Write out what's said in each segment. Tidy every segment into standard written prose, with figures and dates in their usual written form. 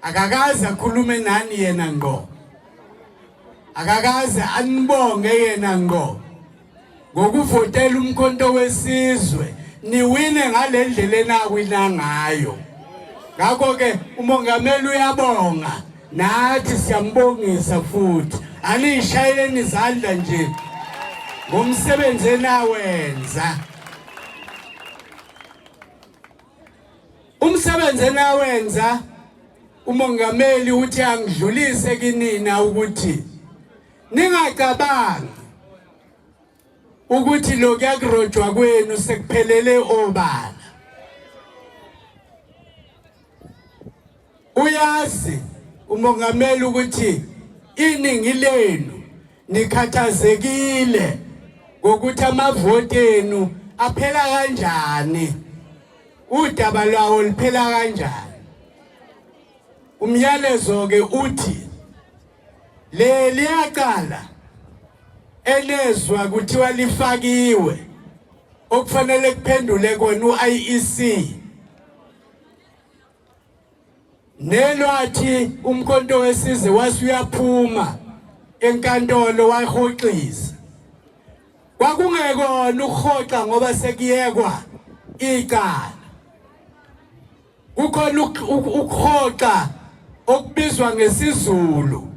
akakaze akhulume nani yena ngo, akakaze anibonge yena ngo ngokuvotela umkhonto wesizwe niwine ngalendlela enakwina ngayo. Ngakho ke umongameli uyabonga, nathi siyambongisa futhi. Anishayeleni izandla nje ngomsebenzi enawenza. Umsebenzi enawenza umongameli uthi angidlulise kinina ukuthi ningacabangi ukuthi lo kuyakurojwa kwenu sekuphelele obala. Uyazi umongameli ukuthi iningi lenu nikhathazekile ngokuthi amavoti enu aphela kanjani, udaba lwawo liphela kanjani. Umyalezo ke uthi liyaqala elezwa kuthiwa lifakiwe okufanele kuphendule kona uIEC nelwathi umkhonto wesizwe wasuyaphuma enkantolo wahoxisa. Kwakungekona ukuhoxa ngoba sekuyekwa icala, kukhona ukuhoxa okubizwa ngesizulu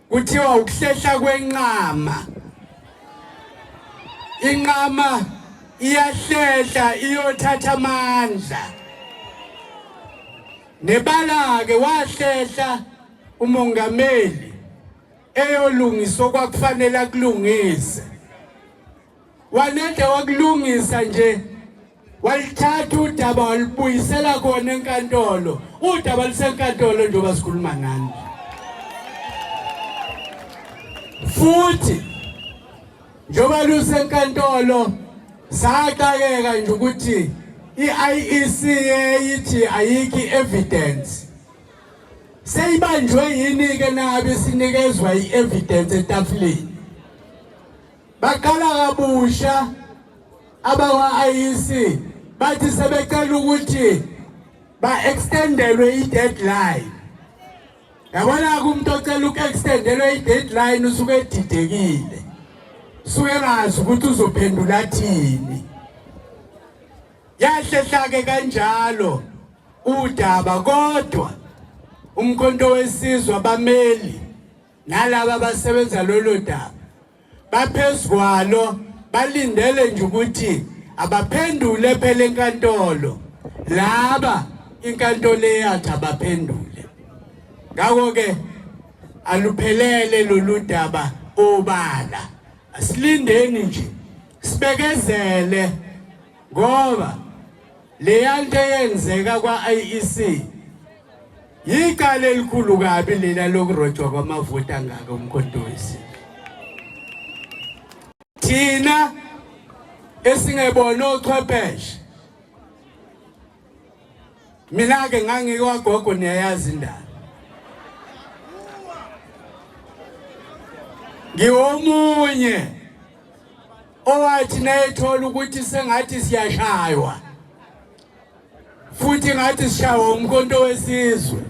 kuthiwa ukuhlehla kwenqama. Inqama iyahlehla iyothatha amandla. Nebala ke wahlehla umongameli eyolungisa okwakufanele akulungise. Wanede wakulungisa nje, walithatha udaba walibuyisela khona enkantolo. Udaba lisenkantolo njengoba sikhuluma ngani. Futhi njengoba lusenkantolo saqhakeka nje ukuthi iIEC yithi ayikho evidence. Seyibanjwe yini ke nabe sinikezwa ievidence etafuleni. Baqala kabusha abawa-IEC bathi sebecela ukuthi ba-extendelwe i-deadline. Yabona kumuntu ocela uku-extendelwe i-deadline usuke edidekile, suke ngazi ukuthi uzophendula athini. Yahlehla ke kanjalo udaba, kodwa umkhonto wesizwe abameli nalabo abasebenza lolo daba baphezwalo balindele nje ukuthi abaphendule phela enkantolo laba inkantolo eyathi abaphendule. Ngakho ke aluphelele lolu daba obala. Asilindeni nje sibekezele ngoba leyanto eyenzeka kwaIEC yicala elikhulu kabi lela lokurojwa kwamavoti angaka umkhonto wesizwe. Thina esingebona ochwepheshe, mina ke ngangikwagogo niyayazi indaba. Ngiwomunye owathi nayethola ukuthi sengathi siyashaywa futhi ngathi sishawa umkhonto wesizwe,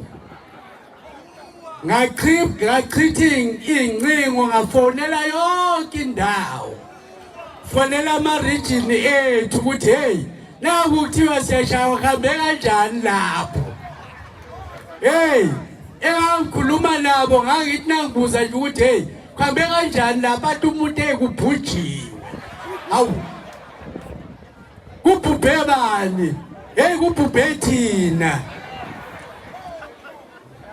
ngachitha ingcingo ngafonela yonke indawo, fonela ama-region ethu ukuthi hey naku kuthiwa siyashaywa kuhambe kanjani lapho. Hey engangikhuluma nabo ngangithi nangibuza nje ukuthi hey kuhambe kanjani lapho, athi umuntu ekubhujiwe. Hawu kubhubhe bani? Hey kubhubhe thina.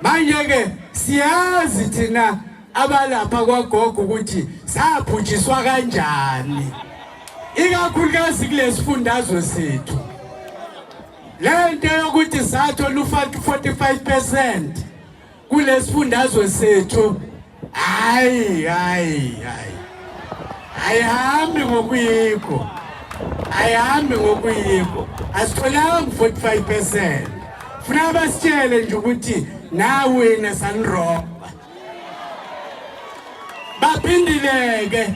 Manje ke siyazi thina abalapha kwagogo ukuthi sabhujiswa kanjani, ikakhulukazi kulesifundazwe sethu. Lento yokuthi sathola u-45% kulesifundazwe sethu ayihambi ngokuyikho, ayihambi ngokuyikho. Asitholanga 45%. Funa basitshele nje ukuthi nawe nesanroba. Baphindileke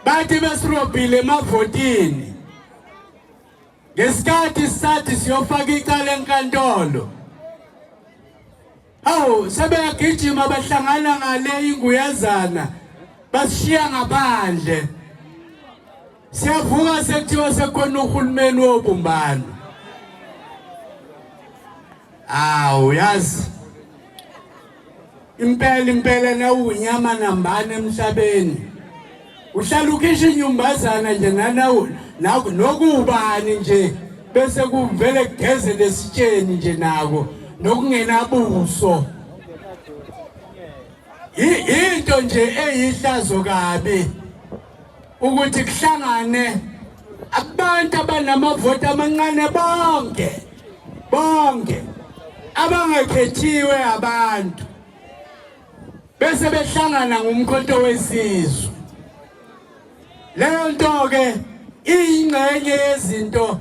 bathi besirobhile emavotini ngesikhathi sathi siyofaka icala enkantolo. awu sebeyagijima bahlangana ngale inguyazana bashiya ngaphandle siyavuka sekuthiwa sekhona uhulumeni wobumbano. Awu yazi impela na unyama nambane emhlabeni uhlala ukhisha inyumbazana nje nokubani nje bese kuvele kugeze lesitsheni nje nako nokungenabuso into nje eyihlazo kabi ukuthi kuhlangane abantu abanamavoti amancane bonke abangakhethiwe abantu bese behlangana ngumkhonto wesizwe. Leyo nto ke ingcenye yezinto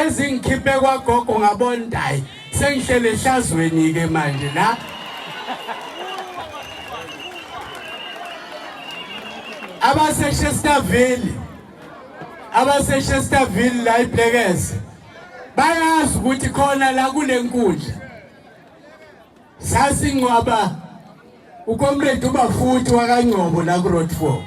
ezingikhiphe kwagogo ngabondayi sengihlele ehlazweni ke manje la abase-Chesterville la iBlekese bayazi ukuthi khona la kule nkundla sasingcwaba ukomrade uBafuthi wakaNgcobo la ku-Road 4.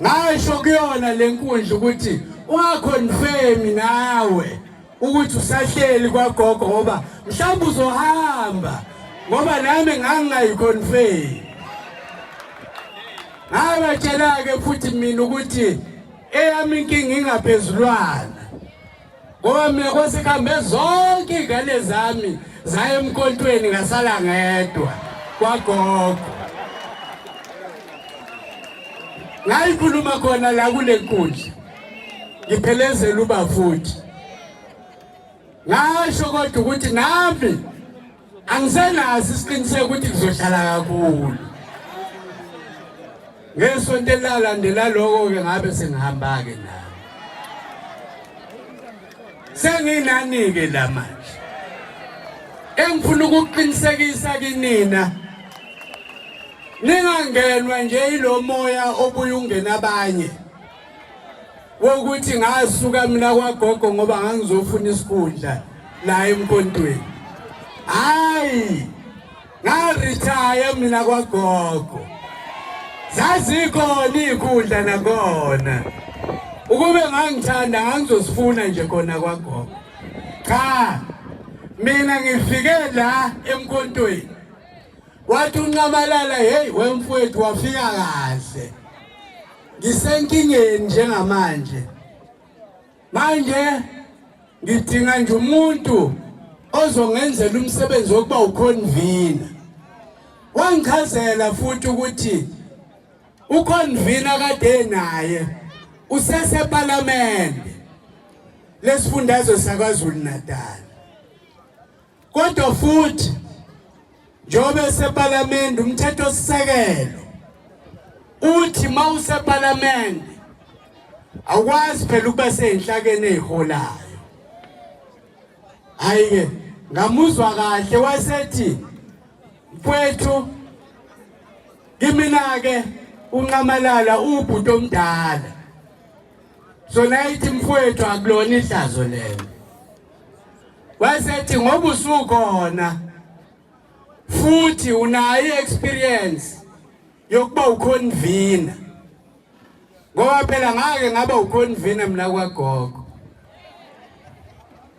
Ngasho kuyona le nkundla ukuthi ungaconfirm nawe ukuthi usahleli kwagogo ngoba mhlawumbe uzohamba ngoba nami ngangingayiconfirm. Ngabatshela-ke futhi mina ukuthi eyami inkinga ingaphezulwana ngoba mina kwasekhambe zonke iy'ngane zami zaya emkontweni ngasala ngedwa kwagogo. Ngayikhuluma khona la kule nkundla ngiphelezela uBafuthi ngasho kodwa ukuthi nami angisenazi isiqiniseko ukuthi kuzohlala kakhulu. Ngesonto elalandela lokho-ke ngabe sengihamba-ke nami senginani-ke la manje engifuna ukuqinisekisa kinina ningangenwa nje ilo moya obuye ungena abanye wokuthi ngasuka mina kwagogo ngoba ngangizofuna isikhundla la emkontweni. Hayi ngaretire mina kwagogo zazikhona ikhundla nakhona ukube ngangithanda ngangizosifuna nje khona kwagogo. Cha mina ngifike la emkontweni wathi uNcamalala hey wemfowethu wafika kahle ngisenkingeni njengamanje manje ngidinga nje umuntu ozongenzela umsebenzi wokuba uconvener. Wangichazela futhi ukuthi uconvener kade naye useseParliament lesifundazwe saKwaZulu Natal kodwa futhi njobe seParliament umthetho sisekelo uthi mawuseParliament awukwazi phela ukuba seyinhlakeni eziholayo. Hayi ke ngamuzwa kahle wasethi mfowethu kimina ke uNcamalala ubhuti omdala so nayithi mfowethu akulona ihlazo lelo. Wasethi ngoba usukhona futhi unayo experience yokuba uconvener ngoba phela ngake ngaba uconvener mina kwagogo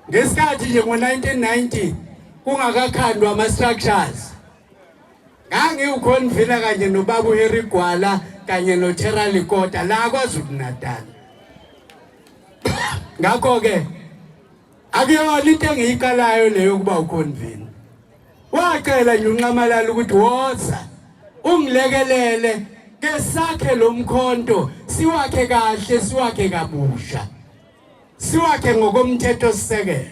ngesikhathi nje ngo1990 kungakakhandwa ama structures ngangiuconvener kanye nobaba uHerry Gwala kanye noThera Likota la kwaZulu Natal. Ngakho ke akuyona into engiyikalayo leyo kuba uconvener. Wacela nje uNcamalala ukuthi woza ungilekelele ke sakhe lomkhonto siwakhe kahle siwakhe kabusha siwakhe ngokomthetho sisekelo.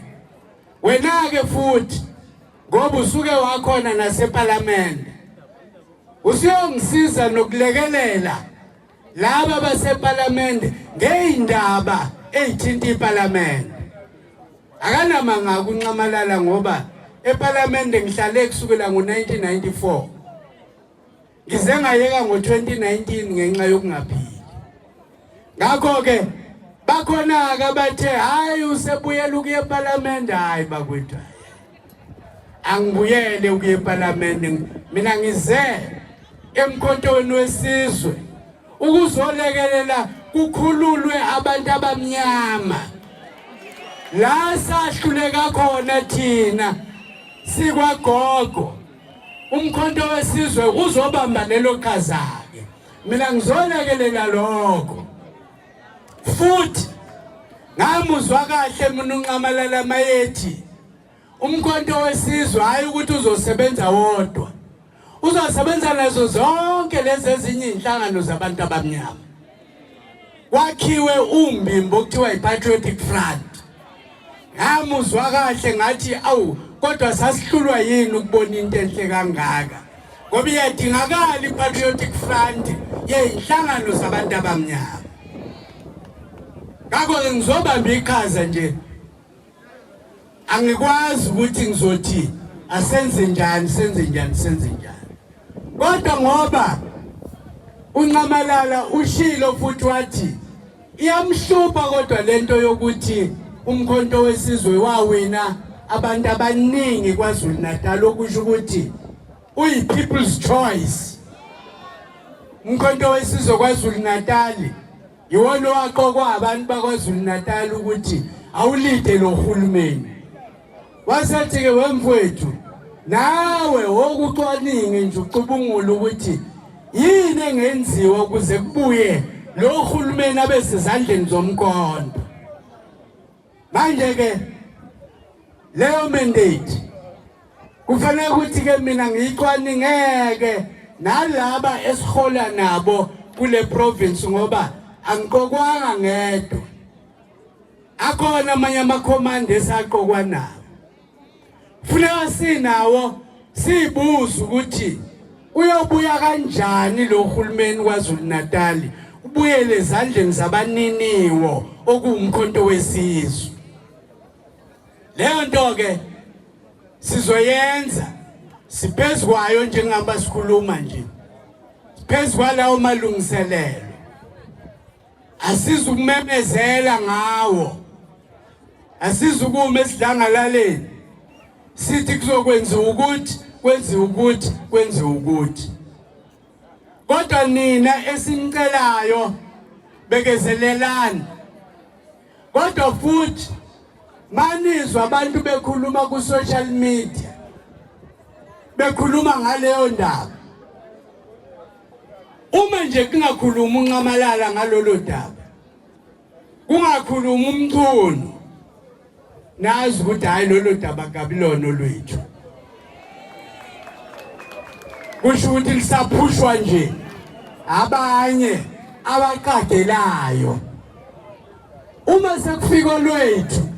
Wena ke futhi ngoba usuke wakhona naseParliament usiyongisiza nokulekelela laba baseParliament ngeindaba ezithinta iParliament. Akanamanga kuNcamalala ngoba eParliament ngihlale kusukela ngo1994 ngize ngayeka ngo2019 ngenxa yokungaphili. Ngakho ke bakhona ke bathe hayi usebuyela ukuya eParliament hayi bakwethu angibuyele ukuye eParliament. Mina ngize emkhontweni wesizwe ukuzolekelela kukhululwe abantu abamnyama. La sahluleka khona thina sikwagogo. Umkhonto wesizwe uzobamba lelo qhazake. Mina ngizolekelela lokho. Futhi ngamuzwa kahle mina uNqamalala mayethi umkhonto wesizwe hayi ukuthi uzosebenza wodwa. Uzosebenza nazo zonke lezi ezinye inhlangano zabantu abamnyama. Kwakhiwe umbimbo okuthiwa iPatriotic Front. Ngamuzwa kahle ngathi awu kodwa sasihlulwa yini ukubona into enhle kangaka. Ngoba iyadingakala iPatriotic Front yeinhlangano zabantu abamnyama. Ngakho ngizobamba iqhaza nje. Angikwazi ukuthi ngizothi asenze njani senze njani senze njani. Kodwa ngoba uNqamalala ushilo futhi wathi iyamhlupha kodwa lento yokuthi umkhonto wesizwe wawina abantu abaningi kwaZulu Natal okusho ukuthi uyi people's choice. Umkhonto wesizwe kwaZulu Natal yiwona waqokwa abantu bakwaZulu Natal ukuthi awulide lo hulumeni. Wasethi ke wemfowethu nawe wokucwaninga nje ucubungula ukuthi yini engenziwa ukuze kubuye lo hulumeni abesezandleni zomkhonto. Manje ke leyo mandate kufanele ukuthi ke mina ngiyicwaningeke nalaba esihola nabo kule province ngoba angiqokwanga ngedwa. Akhona amanye amakhomanda esaqokwa nawo. Funeka sinawo sibuza ukuthi uyobuya kanjani lo hulumeni kwaZulu Natal ubuyele ezandleni zabaniniwo okuwumkhonto wesizwe. Leyo nto ke sizoyenza siphezukwayo njengamba sikhuluma nje. Siphezukwa lawo malungiselelo. Asizukumemezela ngawo. Asizukuma esidlangalaleni. Sithi kuzokwenza ukuthi kwenziwe ukuthi kwenziwe ukuthi. Kodwa nina esinicelayo bekezelelani. Kodwa futhi manizwa abantu bekhuluma ku social media bekhuluma ngaleyo ndaba. Uma nje kungakhuluma uNqamalala ngalolo daba. Kungakhuluma umculo. Nazi ukuthi hayi lolo daba kabilona olwethu. Kusho ukuthi lisaphushwa nje abanye abaqagelayo. Uma sekufika olwethu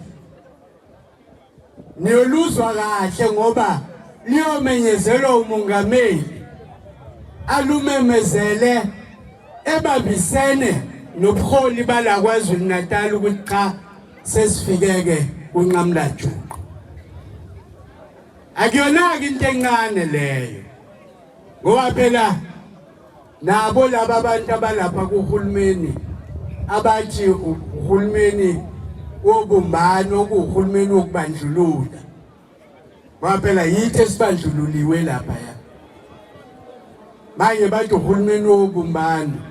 niyoluzwa kahle ngoba liyomenyezelwa umongameli alumemezele ebambisene nobuholi bala kwaZulu Natal ukuthi cha sesifikeke uNqamlajuqu. Akuyona into encane leyo. Ngoba phela nabo laba abantu abalapha kuhulumeni abathi uhulumeni wobumbano okuhulumeni wokubandlulula. Ngoba phela yithi esibandlululiwe lapha ya. Manje bathi uhulumeni wobumbano.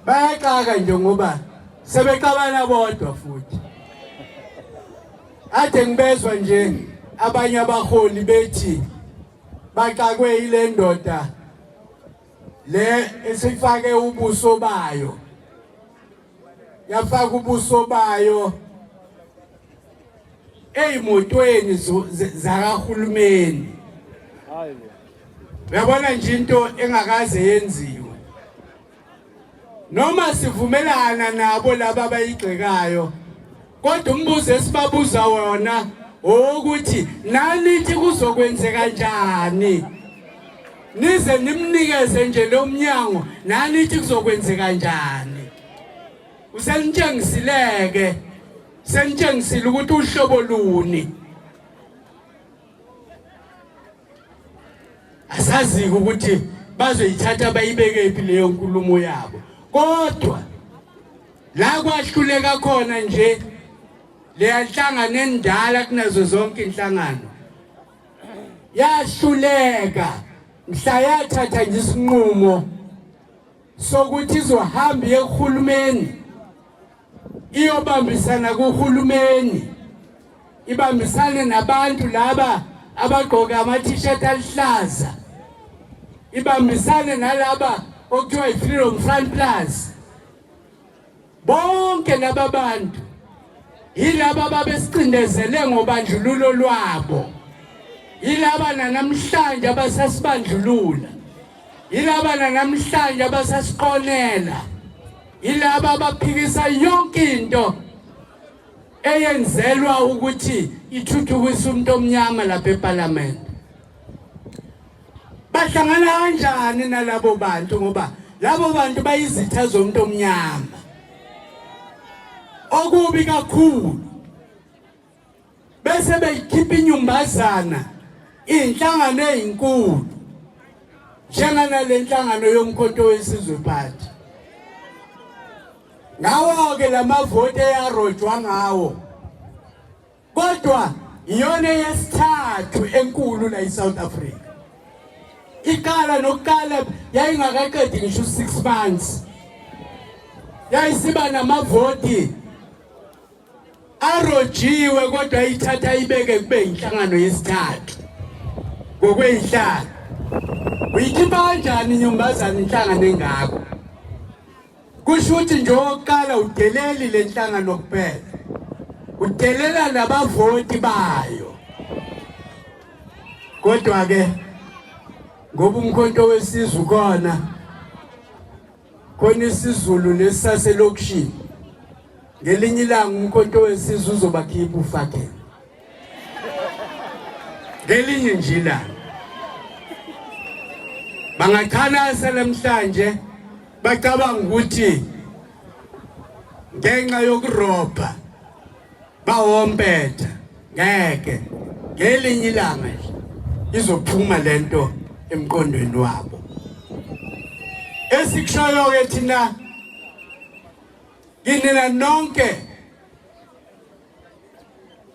Bayaqaka nje ngoba sebeqabana bodwa futhi. Ade ngibezwa nje abanye abaholi bethi baqakwe ile ndoda le esifake ubuso bayo. Yafaka ubuso bayo eyimotweni zakahulumeni. Uyabona nje into engakaze yenziwe. Noma sivumelana nabo laba abayigxekayo kodwa umbuzo esibabuza wona ukuthi nanithi kuzokwenzeka kanjani. Nize nimnikeze nje lo mnyango nanithi kuzokwenzeka kanjani. Usenitshengisileke senitshengisile ukuthi uhlobo luni. Asazi ukuthi bazoyithatha bayibeke phi leyo nkulumo yabo. Kodwa la kwahluleka khona nje leyanhlangano endala kunazo zonke inhlangano yahluleka mhla yathatha nje isinqumo sokuthi izohamba ehulumeni iyobambisana kuhulumeni ibambisane nabantu laba abagqoka ama-t-shirt alihlaza ibambisane nalaba okuthiwa i-Freedom Front Plus bonke laba bantu yilaba babesicindezele ngobandlululo lwabo yilaba namhlanje abasasibandlulula yilaba namhlanje abasasiqonela yilaba abaphikisa yonke into eyenzelwa ukuthi ithuthukise umuntu omnyama lapha eParliament. Bahlangana kanjani nalabo bantu ngoba labo bantu bayizitha zomuntu omnyama okubi kakhulu bese beyikhipha inyumbazana inhlangano ezinkulu njengana lenhlangano yomkhonto wesizwe party ngawo ke lamavoti yarojwa ngawo kodwa iyona yesithathu enkulu la eSouth Africa ikala nokala yayingakaqedi ngisho 6 months yayisiba namavoti arojiwe kodwa ithatha ibeke kube inhlangano yesithathu ngokweinhlalo uyikhipha kanjani inyumbazana inhlangano engakho kusho ukuthi nje oqala udeleli lenhlangano kuphela udelela nabavoti bayo kodwa ke ngoba umkhonto wesizwe khona isizulu lesaselokishini ngelinye ilanga umkhonto wesizwe uzobakhipha ufake ngelinye nje ilanga bangakhanasa namhlanje bacabanga ukuthi ngenxa yokurobha bawompetha ngeke ngelinye ilanga izophuma lento emqondweni wabo esikushoyo ke thina kinina nonke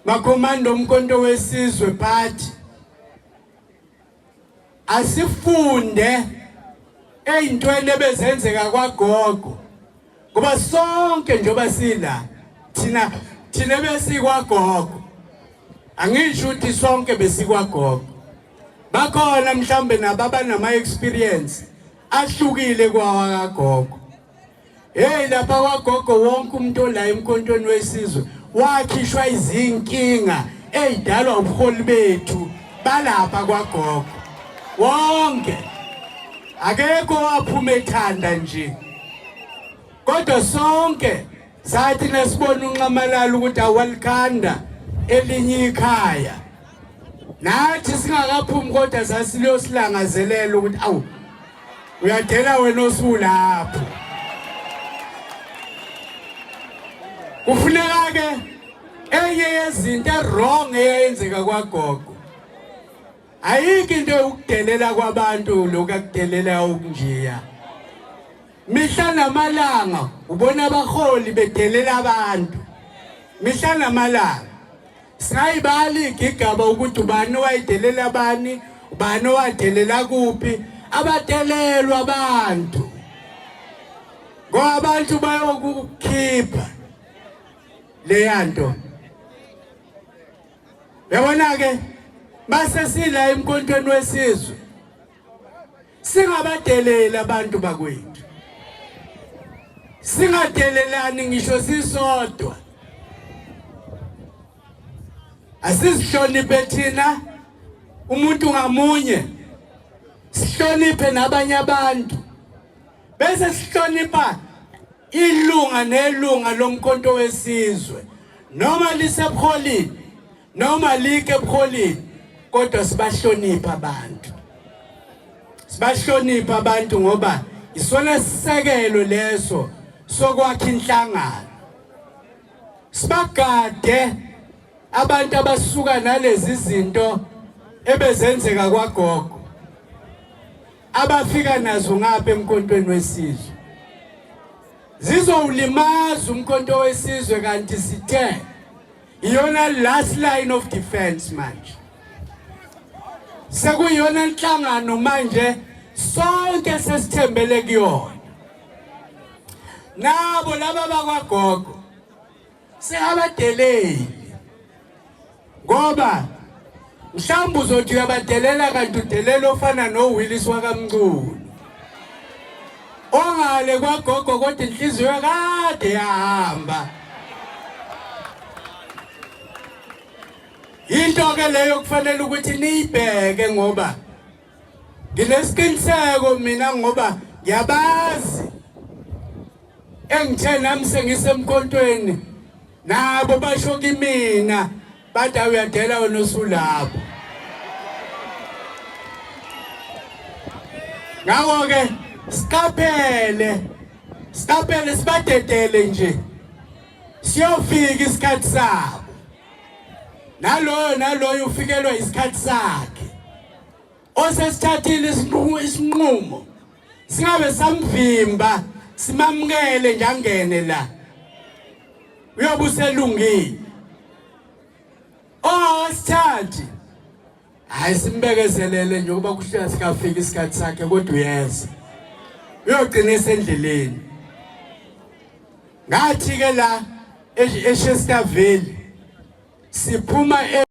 makomando omkhonto wesizwe party asifunde eyintweni ebezenzeka kwagogo ngoba sonke njoba sila thina besikwagogo angisho ukuthi sonke besikwagogo bakhona mhlambe nababa nama experience ahlukile kwawakagogo lapha kwagogo wonke umuntu la emkhontweni wesizwe wakhishwa izinkinga ezidalwa ubuholi bethu balapha kwagogo wonke akekho waphuma ethanda nje kodwa sonke sathi nasibona unqamalala ukuthi awalikhanda elinye ikhaya nathi singakaphumi kodwa sasiliyosilangazela ukuthi awu uyadela wena osulapho kufuneka ke enye yezinto wrong eyenzeka kwagogo ayikho into yokudelela kwabantu lokudelela okunjiya mihla namalanga ubona abaholi bedelela abantu mihla namalanga sayibali igigaba ukuthi ubani wayidelela abani ubani wadelela kuphi abadelelwa abantu ngoba abantu bayokukhipha leyanto yabona ke base sila emkhontweni wesizwe singabadelela abantu bakwethu singadelelani ngisho sisodwa asisihloniphe thina umuntu ngamunye sihloniphe nabanye abantu bese sihlonipha ilunga nelunga lomkhonto wesizwe noma lisebholini noma like ebholini kodwa sibahlonipha abantu ngoba isona sisekelo leso sokwakha inhlangano sibagade abantu abasuka nalezi zinto ebezenzeka kwagogo abafika nazo ngapha emkhontweni wesizwe zizowulimaza umkhonto wesizwe kanti sithe iyona last line of defense manje sekuyona inhlangano manje sonke sesithembele kuyona. Nabo laba bakwagogo seyabadeleli ngoba mhlawumbe uzothi uyabadelela kanti udelela ofana noWillis wakaMnculu ongale kwagogo kodwa inhliziyo kade yahamba. Into ke leyo kufanele ukuthi niyibheke ngoba nginesiqiniseko mina ngoba ngiyabazi engithe nami sengisemkontweni nabo basho kimina bathi uyadela wena usulapho. Ngakho ke siqaphele sibadedele nje siyofika isikhathi sabo. Naloyo ufikelwa isikhathi sakhe osesithathile isinqumo singabe samvimba simamukele nje angene la uyobe uselungile. Sithathi hayi simbekezelele nje ukuba kuhlala sikafika isikhathi sakhe kodwa uyeza uyogcina esendleleni. Ngathi ke la eShestaville siphuma